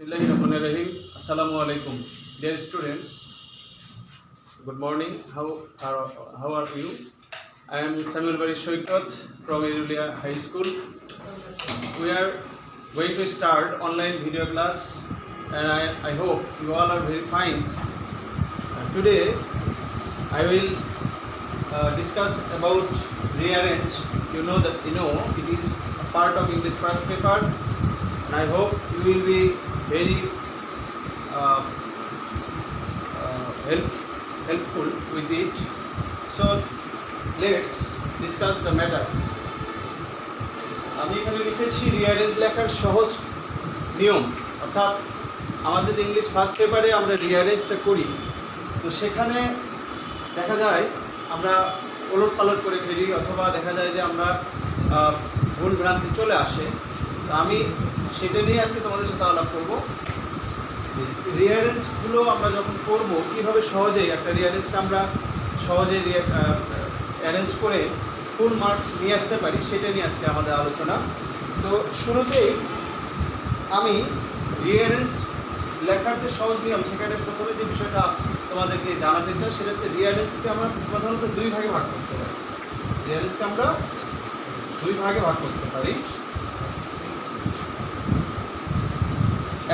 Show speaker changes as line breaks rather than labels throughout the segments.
Bismillahirrahmanirrahim. Assalamu alaikum. Dear students, good morning. How are you? I am Samuel Bari Shoikat from Erulia High School. We are going to start online video class and I hope you all are very fine. Today I will discuss about rearrange. You know it is a part of English first paper and I hope you will be very helpful with it. So let's discuss the matter. আমি এখানে লিখেছি rearrange লেখার সহজ নিয়ম, অর্থাৎ আমাদের English first পেপারে আমরা রিয়ারেঞ্জটা করি, তো সেখানে দেখা যায় আমরা ওলট পালট করে ফেলি অথবা দেখা যায় যে আমরা ভুল ভ্রান্তি চলে আসে। তো আমি সেটা নিয়ে আজকে তোমাদের সাথে আলাপ করবো। রিয়ারেঞ্জগুলো আমরা যখন করব কীভাবে সহজেই একটা রিয়ারেঞ্জকে আমরা সহজেই অ্যারেঞ্জ করে ফুল মার্কস নিয়ে আসতে পারি, সেটা নিয়ে আজকে আমাদের আলোচনা। তো শুরুতেই আমি রিয়ারেঞ্জ লেখার যে সহজ নিয়ম সেখানে প্রথমে যে বিষয়টা তোমাদেরকে জানাতে চাই সেটা হচ্ছে রিয়ারেঞ্জকে আমরা প্রধানত দুই ভাগে ভাগ করতে পারি। রিয়ারেঞ্জকে আমরা দুই ভাগে ভাগ করতে পারি।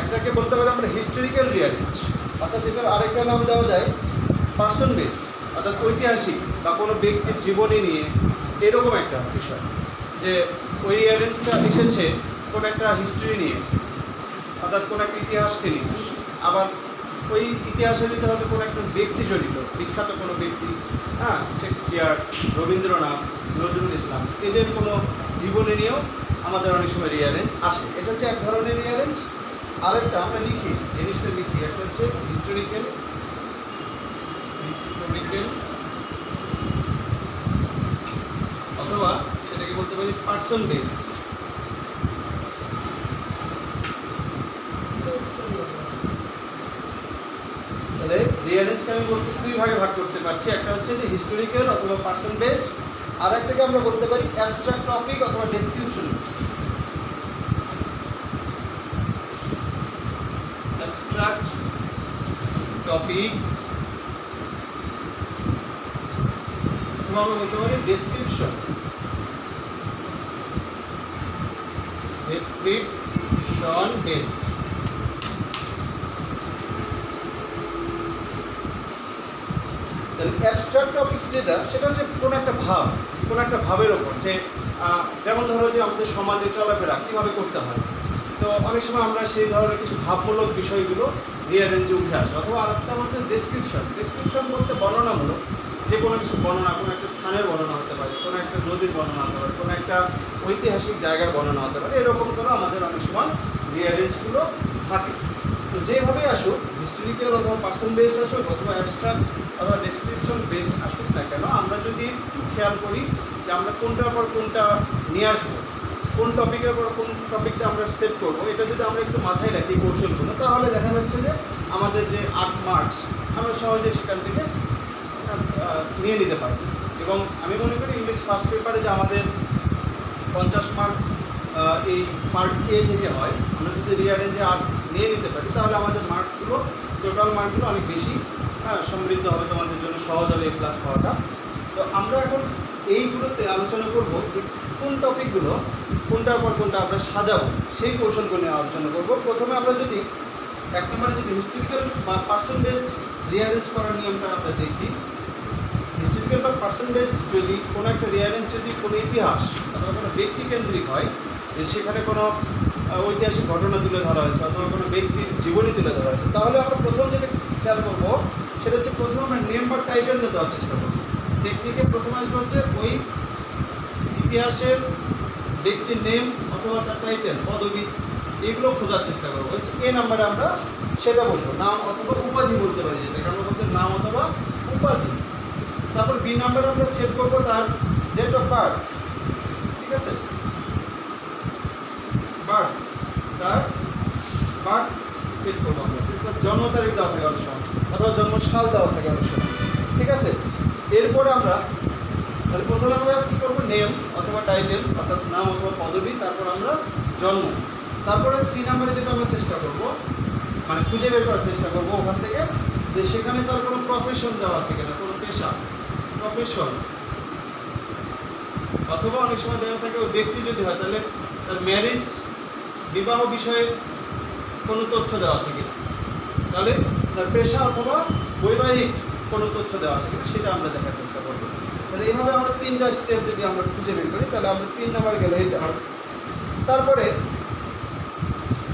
একটাকে বলতে পারি আমরা হিস্টোরিক্যাল রিয়ারেঞ্জ, অর্থাৎ এটার আরেকটা নাম দেওয়া যায় পার্সন বেসড, অর্থাৎ ঐতিহাসিক বা কোনো ব্যক্তির জীবনী নিয়ে এরকম একটা বিষয়, যে ওই রিয়ারেঞ্জটা এসেছে কোনো একটা হিস্ট্রি নিয়ে, অর্থাৎ কোনো একটা ইতিহাসকে নিয়ে। আবার ওই ইতিহাসে দিতে হয়তো কোনো একটা ব্যক্তি জড়িত, বিখ্যাত কোনো ব্যক্তি, শেক্সপিয়ার, রবীন্দ্রনাথ, নজরুল ইসলাম, এদের কোনো জীবনী নিয়েও আমাদের অনেক সময় রিয়ারেঞ্জ আসে। এটা হচ্ছে এক ধরনের রিয়ারেঞ্জ। আরেকটা আমরা লিখি, জিনিসটা লিখি, একটা হচ্ছে হিস্টোরিক্যাল অথবা সেটাকে বলতে পারি পার্সন বেসড। তাহলে রিয়ারেঞ্জকে আমি বলতেছি দুই ভাগে ভাগ করতে পারছি, একটা হচ্ছে যে হিস্টোরিক্যাল অথবা পার্সন বেসড, আর একটাকে আমরা বলতে পারি অ্যাবস্ট্রাক্ট টপিক অথবা ডেসক্রিপশন বেসড। অ্যাবস্ট্রাক্ট টপিক অথবা আমরা বলতে পারি ডেসক্রিপশন বেসড। অ্যাবস্ট্রাক্ট টপিকস যেটা, সেটা হচ্ছে কোনো একটা ভাবের ওপর, যে যেমন ধরো যে আমাদের সমাজে চলাফেরা কীভাবে করতে হয়, তো অনেক সময় আমরা সেই ধরনের কিছু ভাবমূলক বিষয়গুলো রিয়ারেঞ্জে উঠে আসে। অথবা আরেকটা আমাদের ডেসক্রিপশন বলতে বর্ণনামূলক, যে কোনো কিছু বর্ণনা, কোনো একটা স্থানের বর্ণনা হতে পারে, কোনো একটা নদীর বর্ণনা হতে পারে, কোনো একটা ঐতিহাসিক জায়গার বর্ণনা হতে পারে, এরকম করে আমাদের অনেক সময় রিয়ারেঞ্জগুলো থাকে। তো যেভাবেই আসুক, হিস্টোরিক্যাল অথবা পার্সন বেসড আসুক অথবা অ্যাবস্ট্রাক্ট অথবা ডেসক্রিপশন বেসড আসুক না কেন, আমরা যদি একটু খেয়াল করি যে আমরা কোনটার পর কোনটা নিয়ে আসবো, কোন টপিকের পর কোন টপিকটা আমরা সেট করবো, এটা যদি আমরা একটু মাথায় রাখি কৌশলগুলো, তাহলে দেখা যাচ্ছে যে আমাদের যে 8 মার্কস আমরা সহজে সেখান থেকে নিয়ে নিতে পারি। এবং আমি মনে করি ইংলিশ ফার্স্ট পেপারে যে আমাদের 50 মার্ক এই পার্ট এ থেকে হয়, আমরা যদি রিয়ারেঞ্জে 8 নিয়ে নিতে পারি তাহলে আমাদের মার্কগুলো, টোটাল মার্কগুলো অনেক বেশি সমৃদ্ধ হবে, তোমাদের জন্য সহজ হবে এই ক্লাস পাওয়াটা। তো আমরা এখন এইগুলোতে আলোচনা করব যে কোন টপিকগুলো কোনটার পর কোনটা আমরা সাজাবো, সেই কৌশলগুলো নিয়ে আলোচনা করব। প্রথমে আমরা যদি এক নম্বরে যদি হিস্টোরিক্যাল বা পার্সন বেসড রিয়ারেঞ্জ করার নিয়মটা আমরা দেখি। হিস্টোরিক্যাল বা পার্সন বেসড যদি কোনো একটা রিয়ারেঞ্জ যদি কোনো ইতিহাস অথবা কোনো ব্যক্তিকেন্দ্রিক হয়, যে সেখানে কোনো ঐতিহাসিক ঘটনা তুলে ধরা হয়েছে অথবা কোনো ব্যক্তির জীবনী তুলে ধরা হয়েছে, তাহলে আমরা প্রথম যেটা খেয়াল করবো সেটা হচ্ছে প্রথমে আমরা নেম বা টাইটেলটা দেওয়ার চেষ্টা করবো। টেকনিকে প্রথমে আসবে হচ্ছে ওই ইতিহাসের ব্যক্তির নেম অথবা তার টাইটেল, পদবি, এগুলো খোঁজার চেষ্টা করবো। হচ্ছে এ নাম্বারে আমরা সেটা বসবো, নাম অথবা উপাধি বলতে পারি, যেটাকে আমরা বলতে নাম অথবা উপাধি। তারপর বি নাম্বারে আমরা সেট করবো তার ডেট অফ বার্থ, ঠিক আছে, তার বার্থ সেট করবো আমরা, জন্ম তারিখ দেওয়া থাকে অনেক সময় অথবা জন্ম সাল দেওয়া থাকে অনেক সময়, ঠিক আছে। এরপরে আমরা তাহলে প্রথমে আমরা কী করবো, নেম অথবা টাইটেল অর্থাৎ নাম অথবা পদবি, তারপর আমরা জন্ম, তারপরে সি নাম্বারে যেটা আমরা চেষ্টা করবো মানে খুঁজে বের করার চেষ্টা করবো ওখান থেকে যে সেখানে তার কোনো প্রফেশন দেওয়া আছে কিনা, কোনো পেশা, প্রফেশন, অথবা অনেক সময় দেওয়া থাকে ওই ব্যক্তি যদি হয় তাহলে তার ম্যারেজ, বিবাহ বিষয়ে কোনো তথ্য দেওয়া আছে কিনা, তাহলে তার পেশা অথবা বৈবাহিক কোনো তথ্য দেওয়া আছে কিনা সেটা আমরা দেখার চেষ্টা করবো। তাহলে এইভাবে আমরা 3টা স্টেপ যদি আমরা খুঁজে বের করি তাহলে আমরা 3 নাম্বার গেলে এটা হবে। তারপরে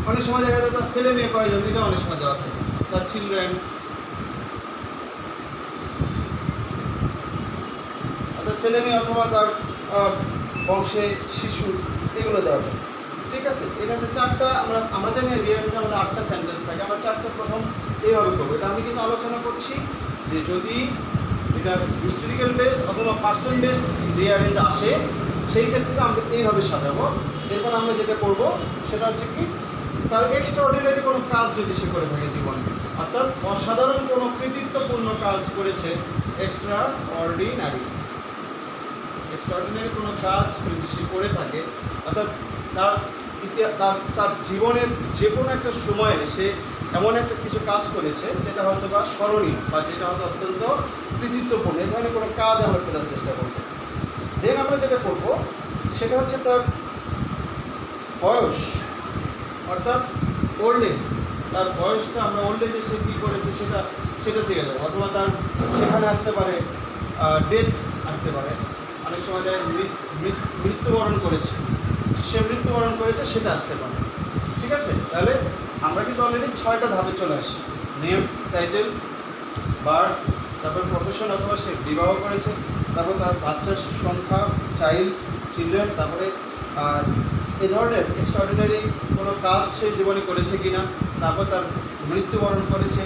অনেক সময় দেখা যায় তার ছেলে মেয়ে কয়জন এটা অনেক সময় দেওয়া থাকে, তার চিলড্রেন, অর্থাৎ ছেলে মেয়ে অথবা তার বংশে শিশু, এগুলো দেওয়া থাকে। ঠিক আছে, এটা হচ্ছে 4টা। আমরা জানি রিয়ারেঞ্জে আমাদের 8টা সেন্টেন্স থাকে, আমরা 4টা প্রথম এইভাবে করবো। এটা আমি কিন্তু আলোচনা করছি যে যদি এটা হিস্টোরিক্যাল বেসড অথবা পার্সন বেসড রিয়ারেঞ্জ আসে সেই ক্ষেত্রে আমরা এইভাবে সাজাবো। এরপর আমরা যেটা করব সেটা হচ্ছে কি, তার এক্সট্রাঅর্ডিনারি কোনো কাজ যদি সে করে থাকে জীবনে, অর্থাৎ অসাধারণ কোনো কৃতিত্বপূর্ণ কাজ করেছে, এক্সট্রাঅর্ডিনারি কোনো কাজ যদি সে করে থাকে, অর্থাৎ তার জীবনের যে কোনো একটা সময়ে সে এমন একটা কিছু কাজ করেছে যেটা হয়তো বা স্মরণীয় বা যেটা হয়তো অত্যন্ত কৃতিত্বপূর্ণ, এই ধরনের কোনো কাজ আমরা খোঁজার চেষ্টা করবো। দেন আমরা যেটা করব সেটা হচ্ছে তার বয়স, অর্থাৎ ওল্ড এজ, তার বয়সটা আমরা ওল্ড এজে সে কী করেছে সেটা দিয়ে যাবো। অথবা তার সেখানে আসতে পারে ডেথ, আসতে পারে অনেক সময় মৃত্যুবরণ করেছে, সে মৃত্যুবরণ করেছে সেটা আসতে পারে। ঠিক আছে, তাহলে আমরা কিন্তু অলরেডি 6টা ধাপে চলে আসি। নেম, টাইটেল, বার্থ, তারপর প্রফেশন অথবা সে বিবাহ করেছে, তারপর তার বাচ্চার সংখ্যা, চিলড্রেন, তারপরে এই ধরনের এক্সট্রাঅর্ডিনারি কোনো কাজ সে জীবনে করেছে কিনা, তারপর তার মৃত্যুবরণ করেছে,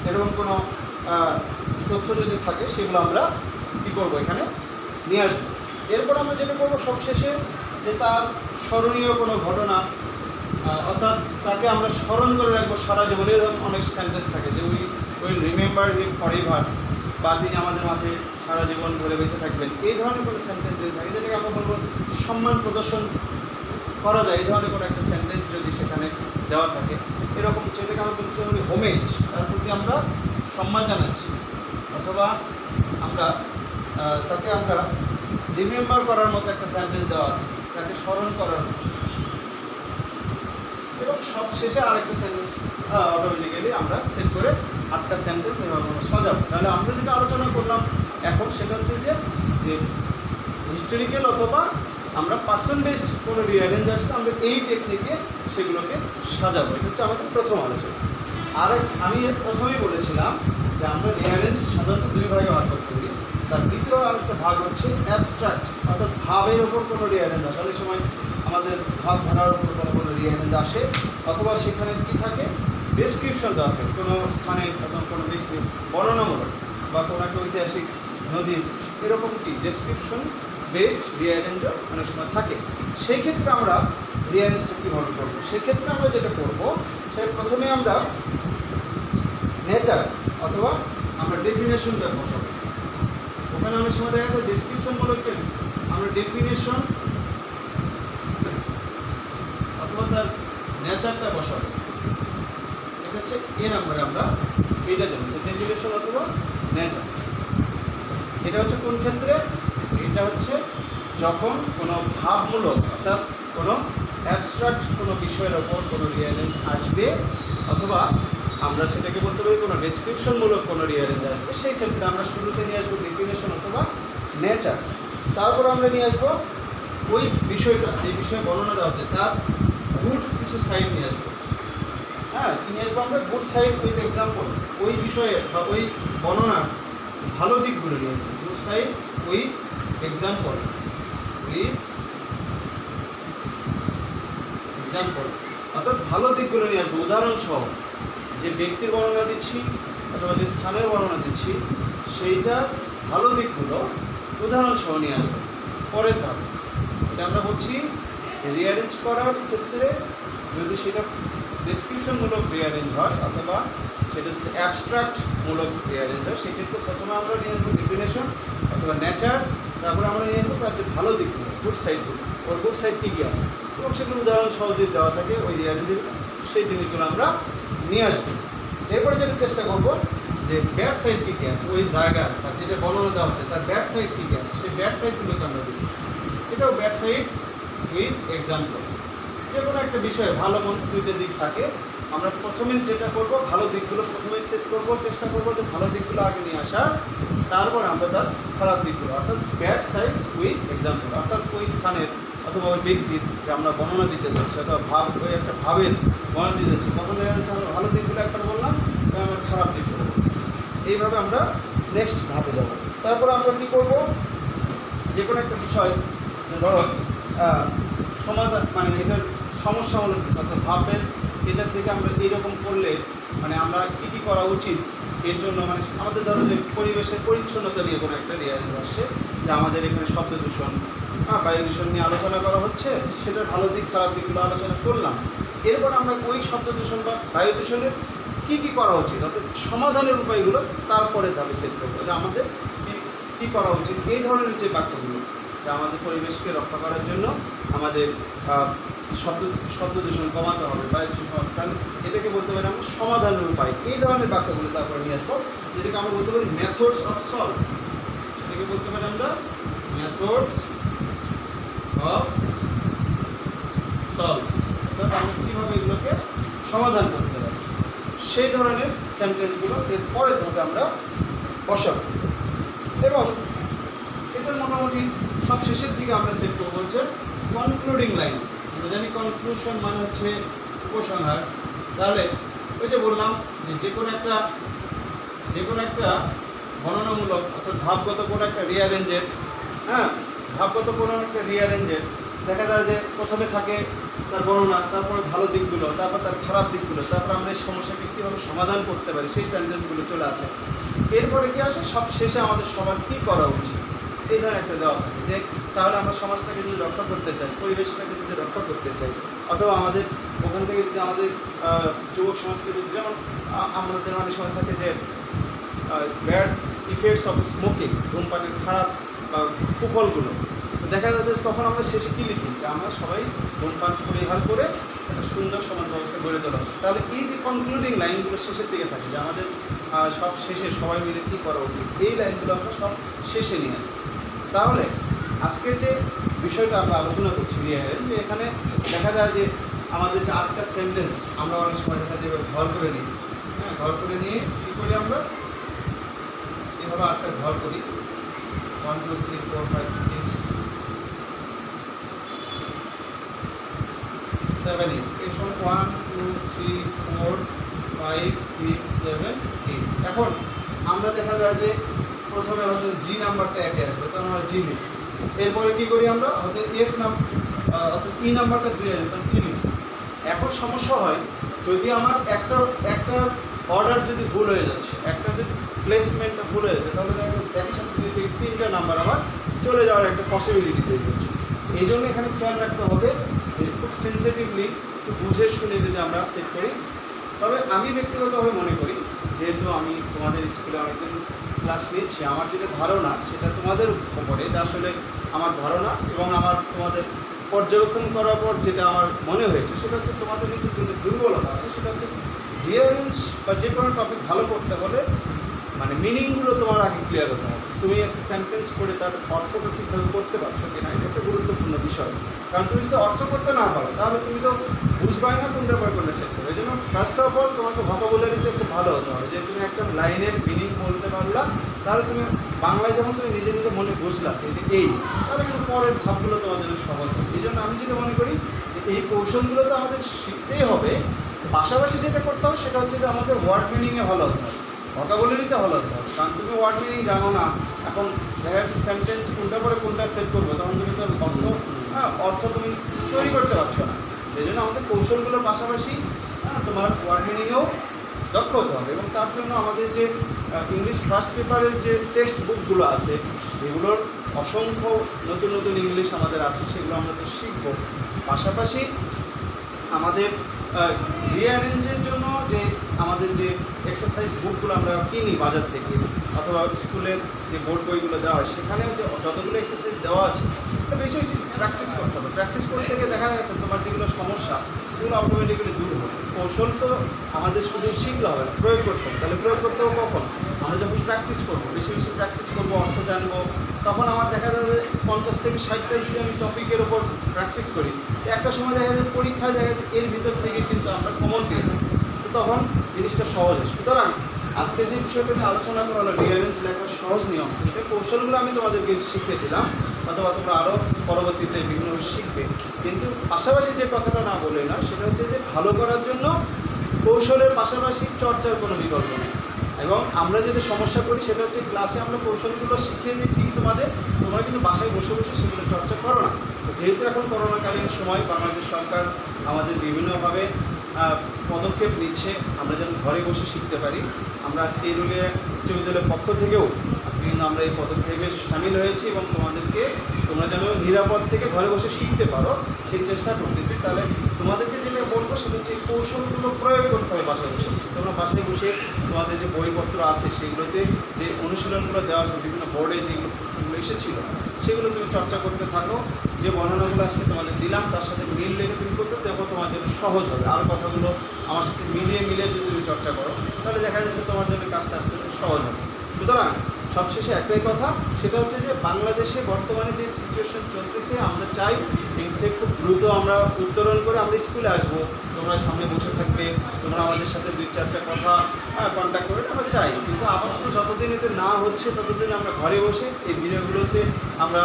এরকম কোনো তথ্য যদি থাকে সেগুলো আমরা কী করবো এখানে নিয়ে আসবো। এরপর আমরা যেটা করবো সবশেষে যে তার স্মরণীয় কোনো ঘটনা, অর্থাৎ তাকে আমরা স্মরণ করে রাখবো সারা জীবনে। এরকম অনেক সেন্টেন্স থাকে যে উইল রিমেম্বার হিম ফরএভার, বা তিনি আমাদের মাঝে সারা জীবন ধরে বেঁচে থাকবেন, এই ধরনের কোনো সেন্টেন্স যদি থাকে যেটাকে আমরা বলবো সম্মান প্রদর্শন করা যায়, এই ধরনের কোনো একটা সেন্টেন্স যদি সেখানে দেওয়া থাকে, এরকম যেটাকে আমরা বলতে পারি হোমেজ, তার প্রতি আমরা সম্মান জানাচ্ছি, অথবা আমরা তাকে আমরা রিমেম্বার করার মতো একটা সেন্টেন্স দেওয়া আছে, তাকে স্মরণ করার মতো। এবং সব শেষে আরেকটা সেন্টেন্স অটোমেটিক্যালি আমরা সেট করে 8টা সেন্টেন্স এভাবে সাজাবো। তাহলে আমরা যেটা আলোচনা করলাম এখন সেটা হচ্ছে যে হিস্টোরিক্যাল অথবা আমরা পার্সন বেসড কোনো রিয়ারেঞ্জ আসলে আমরা এই টেকনিকে সেগুলোকে সাজাবো। এটা হচ্ছে আমাদের প্রথম আলোচনা। আর আমি প্রথমেই বলেছিলাম যে আমরা রিয়ারেঞ্জ সাধারণত 2 ভাগে ভাগ করতে পারি। তার দ্বিতীয় আরেকটা ভাগ হচ্ছে অ্যাবস্ট্রাক্ট, অর্থাৎ ভাবের ওপর কোনো রিয়ারেঞ্জ আসে। অনেক সময় আমাদের ভাবধারার উপর কোনো রিয়ারেঞ্জ আসে, অথবা সেখানে কী থাকে ডেসক্রিপশন দেওয়া থাকে কোনো স্থানে, অথবা কোনো ব্যক্তি বর্ণনামূলক বা কোনো একটা ঐতিহাসিক নদীর, এরকম কি ডেসক্রিপশন বেসড রিয়ারেঞ্জও অনেক সময় থাকে। সেই ক্ষেত্রে আমরা রিয়ারেঞ্জটা কীভাবে করবো, সেক্ষেত্রে আমরা যেটা করবো সেটা প্রথমে আমরা নেচার অথবা আমরা ডেফিনেশনটা বসাবো। ওখানে অনেক সময় দেখা যায় ডেসক্রিপশনমূলক আমরা ডেফিনেশন অথবা তার নেচারটা বসাবো। এটা হচ্ছে নাম্বারে আমরা এইটা দেবো যে ডেফিনেশন অথবা নেচার। এটা হচ্ছে কোন ক্ষেত্রে, এটা হচ্ছে যখন কোনো ভাবমূলক অর্থাৎ কোনো অ্যাবস্ট্রাক্ট কোনো বিষয়ের ওপর কোনো রিয়ারেঞ্জ আসবে, অথবা আমরা সেটাকে বলতে পারি কোনো ডেসক্রিপশনমূলক কোনো রিয়ারেঞ্জ আসবে, সেই ক্ষেত্রে আমরা শুরুতে নিয়ে আসবো ডেফিনেশন অথবা নেচার। তারপর আমরা নিয়ে আসবো ওই বিষয়টা, যে বিষয়ে বর্ণনা দেওয়া হচ্ছে তার গুড কিছু সাইড নিয়ে আসবো। হ্যাঁ, নিয়ে আসবো আমরা গুড সাইড উইথ এক্সাম্পল, ওই বিষয়ে বা ওই বর্ণনার ভালো দিকগুলো নিয়ে আসবো। গুড সাইড উইথ এক্সাম্পল, অর্থাৎ ভালো দিকগুলো নিয়ে আসবো উদাহরণসহ। যে ব্যক্তির বর্ণনা দিচ্ছি অথবা যে স্থানের বর্ণনা দিচ্ছি সেইটা ভালো দিকগুলো উদাহরণসহ নিয়ে আসবো। পরের ধাপ, এটা আমরা বলছি রিয়ারেঞ্জ করার ক্ষেত্রে যদি সেটা ডেসক্রিপশনমূলক রিয়ারেঞ্জ হয় অথবা সেটা যদি অ্যাবস্ট্রাক্টমূলক রিয়ারেঞ্জ হয়, সেক্ষেত্রে প্রথমে আমরা নিয়ে আসবো ডেফিনেশন অথবা নেচার, তারপরে আমরা নিয়ে আসবো তার যে ভালো দিকগুলো, গুড সাইডগুলো, ওর গুড সাইড কী কী আছে, এবং সেগুলো উদাহরণ সহজে দেওয়া থাকে ওই রিয়ারেঞ্জের, সেই জিনিসগুলো আমরা নিয়ে আসবো। এরপরে যেটা চেষ্টা করবো যে ব্যাড সাইড কী কী আছে ওই জায়গার বা যেটা বর্ণনা দেওয়া হচ্ছে তার ব্যাড সাইড কী কী আছে সেই ব্যাড সাইডগুলোকে আমরা দেখি। এটাও ব্যাড সাইডস উইথ এক্সাম্পল। যে কোনো একটা বিষয়ে ভালো মন্দ দুইটা দিক থাকে, আমরা প্রথমে যেটা করব ভালো দিকগুলো প্রথমে সেট করব, চেষ্টা করব যে ভালো দিকগুলো আগে নিয়ে আসা, তারপর আমরা তার খারাপ দিকগুলো অর্থাৎ ব্যাড সাইডস উইথ এক্সাম্পল, অর্থাৎ ওই স্থানের অথবা ওই ব্যক্তির যে আমরা বর্ণনা দিতে যাচ্ছি অথবা ভাব ওই একটা ভাবের বর্ণনা দিতে যাচ্ছি, তখন দেখা যাচ্ছে আমরা ভালো দিকগুলো একটা বললাম এবং আমরা খারাপ দিকগুলো বললাম। এইভাবে আমরা নেক্সট ধাপে যাব। তারপরে আমরা কী করব, যে কোনো একটা বিষয় ধরো সমাধান মানে এটার সমস্যামূলক কিছু অর্থাৎ ভাবের এটার থেকে আমরা এইরকম করলে মানে আমরা কী কী করা উচিত এর জন্য, মানে আমাদের ধরো যে পরিবেশের পরিচ্ছন্নতা নিয়ে কোনো একটা রিয়াজ আসছে যে আমাদের এখানে শব্দ দূষণ বায়ু দূষণ নিয়ে আলোচনা করা হচ্ছে, সেটার ভালো দিক খারাপ দিকগুলো আলোচনা করলাম। এরপর আমরা ওই শব্দ দূষণ বা বায়ু দূষণের কী কী করা উচিত অর্থাৎ সমাধানের উপায়গুলো তারপরে ধাপে সেট করবো যে আমাদের কী করা উচিত। এই ধরনের যে বাক্যগুলো যে আমাদের পরিবেশকে রক্ষা করার জন্য আমাদের শব্দ দূষণ কমাতে হবে, বায়ু দূষণ কমাতে, তাহলে এটাকে বলতে পারি আমরা সমাধানের উপায়। এই ধরনের বাক্যগুলো তারপরে নিয়ে আসবো, যেটাকে আমরা বলতে পারি মেথডস অফ সলভ। এটাকে বলতে পারি আমরা মেথডস অফ সলভ, অর্থাৎ আমরা কীভাবে এগুলোকে সমাধান করতে পারি সেই ধরনের সেন্টেন্সগুলো এর পরের ধাপে আমরা বসাবো। এবং এটার মোটামুটি সব শেষের দিকে আমরা সেট করবো হচ্ছে কনক্লুডিং লাইন। আমরা জানি কনক্লুশন মানে হচ্ছে উপসংহার। তাহলে ওই যে বললাম যে কোনো একটা বর্ণনামূলক অর্থাৎ ভাবগত কোনো একটা রিয়ারেঞ্জের ভাবগত কোনো একটা রিয়ারেঞ্জের দেখা যায় যে প্রথমে থাকে তার বর্ণনা, তারপরে ভালো দিকগুলো, তারপর তার খারাপ দিকগুলো, তারপর আমরা এই সমস্যাকে কীভাবে সমাধান করতে পারি সেই সেন্টেন্সগুলো চলে আসে। এরপরে কি আসে, সব শেষে আমাদের সবার কী করা উচিত এই ধরনের একটা দেওয়া থাকে যে তাহলে আমরা সমাজটাকে যদি রক্ষা করতে চাই, পরিবেশটাকে যদি রক্ষা করতে চাই, অথবা আমাদের ওখান থেকে যদি আমাদের যুবক সমাজকে যদি, যেমন আমাদের অনেক সময় থাকে যে ব্যাড ইফেক্টস অফ স্মোকিং, ধূমপানের খারাপ কুফলগুলো দেখা যাচ্ছে, তখন আমরা শেষে কী লিখি যে আমরা সবাই ধূমপান পরিহার করে একটা সুন্দর সমাজ ব্যবস্থা গড়ে তোলা উচিত। তাহলে এই যে কনক্লুডিং লাইনগুলো শেষের দিকে থাকে যে আমাদের সব শেষে সবাই মিলে কী করা উচিত, এই লাইনগুলো আমরা সব শেষে নিয়ে আসি। তাহলে আজকের যে বিষয়টা আমরা আলোচনা করছি যে এখানে দেখা যায় যে আমাদের যে 8টা সেন্টেন্স আমরা অনেক সময় দেখা যায় ঘর করে নিই, ঘর করে নিয়ে কী করি আমরা এভাবে 8টা ঘর করি, 1 2 3 4 5 6 7 8, এর সময় 1 2 3 4 5 6 7 8। এখন আমরা দেখা যায় যে প্রথমে হয়তো জি নাম্বারটা একে আসবে, তখন আমরা জি লিখি। এরপরে কী করি আমরা হয়তো অর্থাৎ ই নাম্বারটা 2 আসবে, তখন ই লিখি। এখন সমস্যা হয় যদি আমার একটা অর্ডার যদি ভুল হয়ে যাচ্ছে, একটা যদি প্লেসমেন্টটা ভুল হয়ে যাচ্ছে, তাহলে একই সাথে 2 থেকে 3টা নাম্বার আবার চলে যাওয়ার একটা পসিবিলিটি তৈরি হচ্ছে। এই জন্য এখানে খেয়াল রাখতে হবে যে খুব সেন্সিটিভলি একটু বুঝে শুনে যদি আমরা সেট করি। তবে আমি ব্যক্তিগতভাবে মনে করি, যেহেতু আমি তোমাদের স্কুলে অনেকদিন ক্লাস নিচ্ছি, আমার যেটা ধারণা সেটা তোমাদের উপরে, এটা আসলে আমার ধারণা এবং আমার তোমাদের পর্যবেক্ষণ করার পর যেটা আমার মনে হয়েছে সেটা হচ্ছে তোমাদের কিন্তু যে দুর্বলতা আছে সেটা হচ্ছে রিয়ারেঞ্জ বা যে কোনো টপিক ভালো করতে হলে মানে মিনিংগুলো তোমার আগে ক্লিয়ার হতে হবে। তুমি একটা সেন্টেন্স পড়ে তার অর্থটা ঠিকভাবে করতে পারছো কিনা, এটা একটা গুরুত্বপূর্ণ বিষয়। কারণ তুমি যদি অর্থ করতে না পারো তাহলে তুমি তো বুঝবাই না কোনটার পর কোনটা সেট করবে। এই জন্য ফার্স্ট অফ অল তোমাকে ভোকাবুলারিতে খুব ভালো হতে হবে, যে তুমি একটা লাইনের মিনিং বলতে পারলা, তাহলে তুমি বাংলায় যখন তুমি নিজে নিজে মনে বুঝলা সেটা এই, তাহলে কিন্তু পরের ভাবগুলো তোমার জন্য সহজ হবে। এই জন্য আমি যেটা মনে করি যে এই কৌশলগুলো তো আমাদের শিখতেই হবে, পাশাপাশি যেটা করতে হবে সেটা হচ্ছে যে আমাদের ওয়ার্ড মিনিংয়ে ভালো হতে হবে, ভোকাবুলারিতে ভালো হতে হবে। কারণ তুমি ওয়ার্ড মিনিং জানো না, এখন দেখা যাচ্ছে সেন্টেন্স কোনটা পরে কোনটা সেট করবো, তখন তুমি তো অর্থ তুমি তৈরি করতে পারছো না। সেই জন্য আমাদের কৌশলগুলোর পাশাপাশি তোমার ওয়ার্ড মিনিংয়েও দক্ষ হতে হবে। এবং তার জন্য আমাদের যে ইংলিশ ফার্স্ট পেপারের যে টেক্সট বুকগুলো আছে, এগুলোর অসংখ্য নতুন নতুন ইংলিশ আমাদের আছে, সেগুলো আমরা তো শিখবো। পাশাপাশি আমাদের রিঅ্যারেঞ্জের জন্য যে আমাদের যে এক্সারসাইজ বুকগুলো আমরা কিনি বাজার থেকে অথবা স্কুলের যে বোর্ড বইগুলো দেওয়া হয়, সেখানেও যে যতগুলো এক্সারসাইজ দেওয়া আছে বেশি বেশি প্র্যাকটিস করতে হবে। প্র্যাকটিস করতে গিয়ে দেখা গেছে তোমার যেগুলো সমস্যা সেগুলো অটোমেটিক্যালি দূর হবে। কৌশল তো আমাদের শুধু শিখলে হবে না, প্রয়োগ করতে হবে। তাহলে প্রয়োগ করতে হবে কখন? আমরা যখন প্র্যাকটিস করবো, বেশি বেশি প্র্যাকটিস করবো, অর্থ জানবো, তখন আমার দেখা যাবে 50 থেকে 60টা যদি আমি টপিকের ওপর প্র্যাকটিস করি, একটা সময় দেখা যায় পরীক্ষায় দেখা যায় এর ভিতর থেকে কিন্তু আমরা কমন পেয়ে যাই, তো তখন জিনিসটা সহজ হয়। সুতরাং আজকে যে বিষয়টা নিয়ে আলোচনা করা হলো রিয়ারেন্স লেখার সহজ নিয়ম, এটা কৌশলগুলো আমি তোমাদেরকে শিখিয়ে দিলাম, অথবা তোমরা আরও পরবর্তীতে বিভিন্নভাবে শিখবে। কিন্তু পাশাপাশি যে কথাটা না বলে না, সেটা হচ্ছে যে ভালো করার জন্য কৌশলের পাশাপাশি চর্চার কোনো বিকল্প নেই। এবং আমরা যেটা সমস্যা করি সেটা হচ্ছে ক্লাসে আমরা কৌশলগুলো শিখিয়ে দিই ঠিকই তোমাদের, তোমরা কিন্তু বাসায় বসে বসে সেগুলো চর্চা করো না। যেহেতু এখন করোনাকালীন সময় বাংলাদেশ সরকার আমাদের বিভিন্নভাবে পদক্ষেপ নিচ্ছে আমরা যেন ঘরে বসে শিখতে পারি, আমরা আজকে এই রুলে উচ্চ বিদ্যালয়ের পক্ষ থেকেও আজকে কিন্তু আমরা এই পদক্ষেপে সামিল হয়েছি এবং তোমাদেরকে তোমরা যেন নিরাপদ থেকে ঘরে বসে শিখতে পারো সেই চেষ্টা করতেছি। তাহলে তোমাদেরকে যেটা বলবো সেটা হচ্ছে এই কৌশলগুলো প্রয়োগ করতে হবে বাসায় বসে বসে। তোমরা বাসায় বসে তোমাদের যে বইপত্র আছে সেগুলোতে যে অনুশীলনগুলো দেওয়া আছে, বিভিন্ন বোর্ডে যেগুলো প্রশ্নগুলো এসেছিলো সেগুলো তুমি চর্চা করতে থাকো। যে বর্ণনাগুলো আজকে তোমাদের দিলাম তার সাথে মিল রেখে তুমি করতে দেখো, তোমার জন্য সহজ হবে। আর কথাগুলো আমার সাথে মিলিয়ে যদি তুমি চর্চা করো তাহলে দেখা যাচ্ছে তোমার জন্য কাজটা আস্তে আস্তে সহজ হবে। সুতরাং সবশেষে একটাই কথা, সেটা হচ্ছে যে বাংলাদেশে বর্তমানে যে সিচুয়েশন চলতেছে আমরা চাই এর থেকে খুব দ্রুত আমরা উত্তরণ করে আমরা স্কুলে আসবো, তোমরা সামনে বসে থাকবে, তোমরা আমাদের সাথে 2-4টা কথা কন্ট্যাক্ট করে আমরা চাই। কিন্তু আপাতত যতদিন এটা না হচ্ছে ততদিন আমরা ঘরে বসে এই ভিডিওগুলোতে আমরা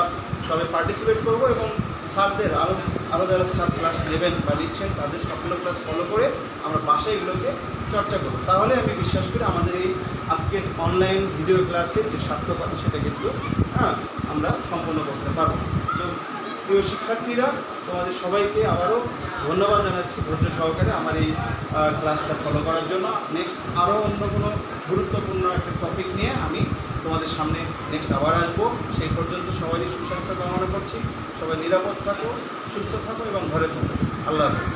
সবাই পার্টিসিপেট করবো এবং স্যারদের আরও যারা স্যার ক্লাস নেবেন বা নিচ্ছেন তাদের সবগুলো ক্লাস ফলো করে আমরা বাসায় এগুলোকে চর্চা করবো। তাহলে আমি বিশ্বাস করি আমাদের এই আজকের অনলাইন ভিডিও ক্লাসের যে সার্থকতা সেটা কিন্তু আমরা সম্পন্ন করতে পারবো। তো প্রিয় শিক্ষার্থীরা, তোমাদের সবাইকে আবারও ধন্যবাদ জানাচ্ছি ধৈর্য সহকারে আমার এই ক্লাসটা ফলো করার জন্য। নেক্সট আরও অন্য কোনো গুরুত্বপূর্ণ একটা টপিক নিয়ে আমি তোমাদের সামনে নেক্সট আবার আসবো। সেই পর্যন্ত সবাই সুস্বাস্থ্য কামনা করছি। সবাই নিরাপদ থাকো, সুস্থ থাকো এবং ঘরে থাকো। আল্লাহ হাফেজ।